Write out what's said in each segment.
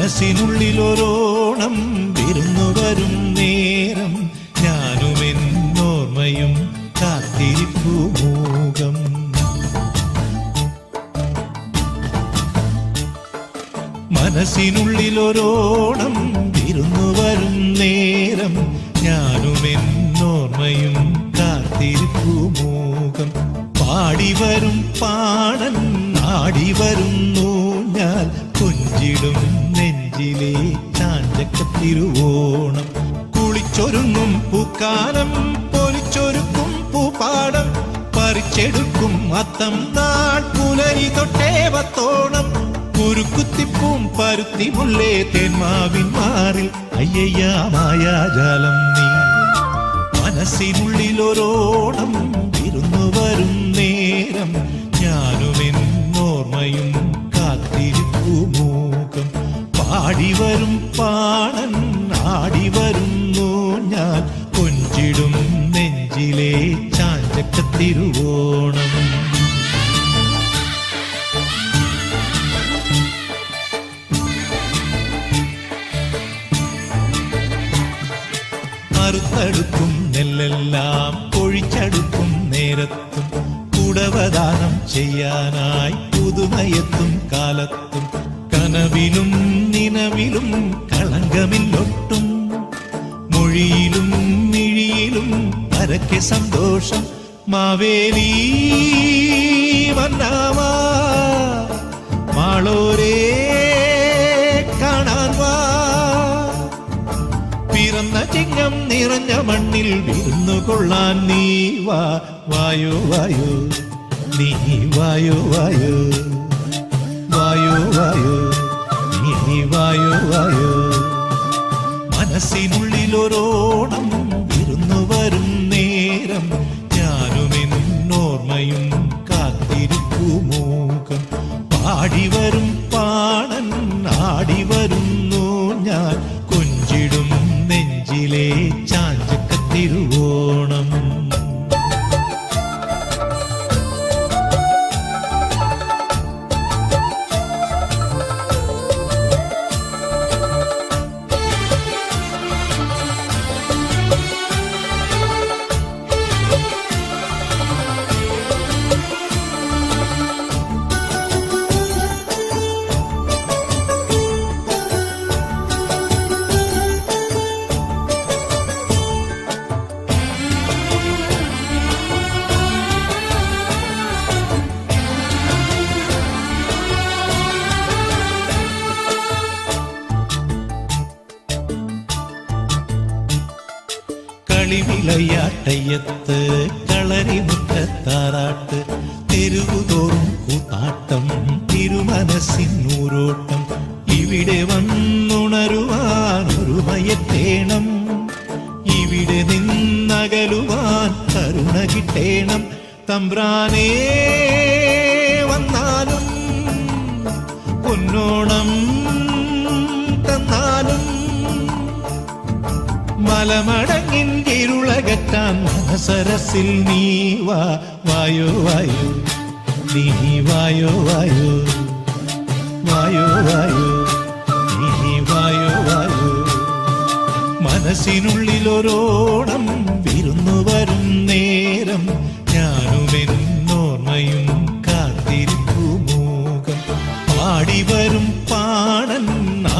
മനസ്സിനുള്ളിലൊരോണം വിരുന്നു വരും നേരം ഞാനുമെന്നോർമ്മയും കാത്തിരിപ്പു മൂകം. മനസ്സിനുള്ളിലൊരോണം വിരുന്നു വരും നേരം ഞാനുമെന്നോർമ്മയും കാത്തിരിപ്പു മൂകം. പാടിവരും പാടൻ ആടിവരുന്നു ഞാൻ കൊഞ്ചിടും നെഞ്ചിലെ ചാഞ്ചക്കത്തിരുവോണം. കുളിച്ചൊരുങ്ങും പൂക്കാലം പൊലിച്ചൊരുക്കും പൂപ്പാടം പറിച്ചെടുക്കും അത്തം നാൾ പുലരി തൊട്ടേവത്തോണം. കുരുക്കുത്തിപ്പൂം പരുത്തി മുല്ലേ തേന്മാവിൻ മാറിൽ അയ്യയ്യാ മായാജാലം നീ. മനസ്സിനുള്ളിലൊരോണം വിരുന്നു വരും നേരം ഞാനുമെന്നോർമ്മയും കാത്തിരിപ്പു മൂകം. പാടിവരും പാടൻ ആടിവരുന്നു ഞാൻ കൊഞ്ചിടും നെഞ്ചിലെ ചാഞ്ചക്കത്തിരുവോണം. മറുത്തടുക്കും നെല്ലെല്ലാം പൊഴിച്ചടുക്കും നേരത്തും കുടവദാനം ചെയ്യാനായി പുതുമയെത്തും കാലത്തും കനവിലും നിനവിലും കളങ്കമില്ലൊട്ടും. മൊഴിയിലും മിഴിയിലും പരക്കെ സന്തോഷം. മാവേലി വന്നാവാ മാളോരേ കാണാൻ വാ. പിറന്ന ചിങ്ങം നിറഞ്ഞ മണ്ണിൽ വിരുന്നു കൊള്ളാൻ നീ വാ. വായോ വായോ നീ വായോ വായോ വായോ വായോ നീ വായോ വായോ. മനസ്സിനുള്ളിലൊരോണം വിരുന്നു വരും നേരം ഞാനുമെന്നോർമ്മയും കാത്തിരിപ്പു മൂകം. പാടിവരും പാടൻ ആടിവരുന്നു ഞാൻ കൊഞ്ചിടും നെഞ്ചിലെ ചാഞ്ചക്കത്തിരുവോണം. കളിവിളയാട്ടയ്യത്ത് കളരിമുറ്റത്താറാട്ട് തെരുവുതോറും കൂത്താട്ടം തിരുമനസ്സിനൂരോട്ടം. ഇവിടെ വന്നുണരുവാൻ ഒരുമയെത്തേണം. ഇവിടെ നിന്നകലുവാൻ കരുണ കിട്ടേണം. തമ്പ്രാനേ വന്നാലും പൊന്നോണം തന്നാലും മലമടങ്ങിൻ ഇരുളകറ്റാൻ മനസരസിൽ നീ വാ. വായോ വായോ നീ വായോ വായോ വായോ വായോ നീ വായോ വായോ. മനസ്സിനുള്ളിലൊരോണം വിരുന്നു വരും നേരം ഞാനുമെന്നോർമ്മയും കാത്തിരിപ്പു മൂകം. പാടിവരും പാടൻ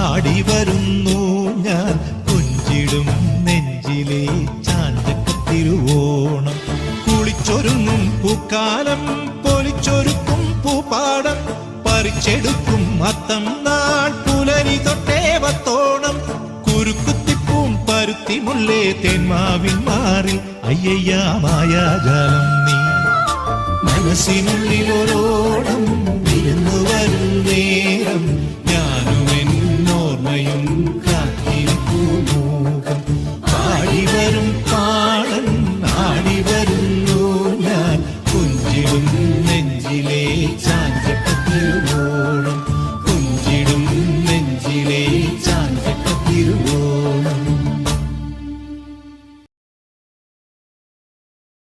ആടിവരുന്നു ഞാൻ കൊഞ്ചിടും നെഞ്ചിലെ ചാഞ്ചക്കത്തിരുവോണം. കുളിച്ചൊരുങ്ങും പൂക്കാലം പൊലിച്ചൊരുക്കും പൂപ്പാടം പറിച്ചെടുക്കും അത്തം നാൾ പുലരി തൊട്ടേവത്തോണം. കുരുക്കുത്തിപ്പൂം പരുത്തി മുല്ലേ തേന്മാവിൻ മാറിൽ അയ്യയ്യാ മായാജാലം നീ. മനസ്സിനുള്ളിലൊരോണം വിരുന്നു വരും നേരം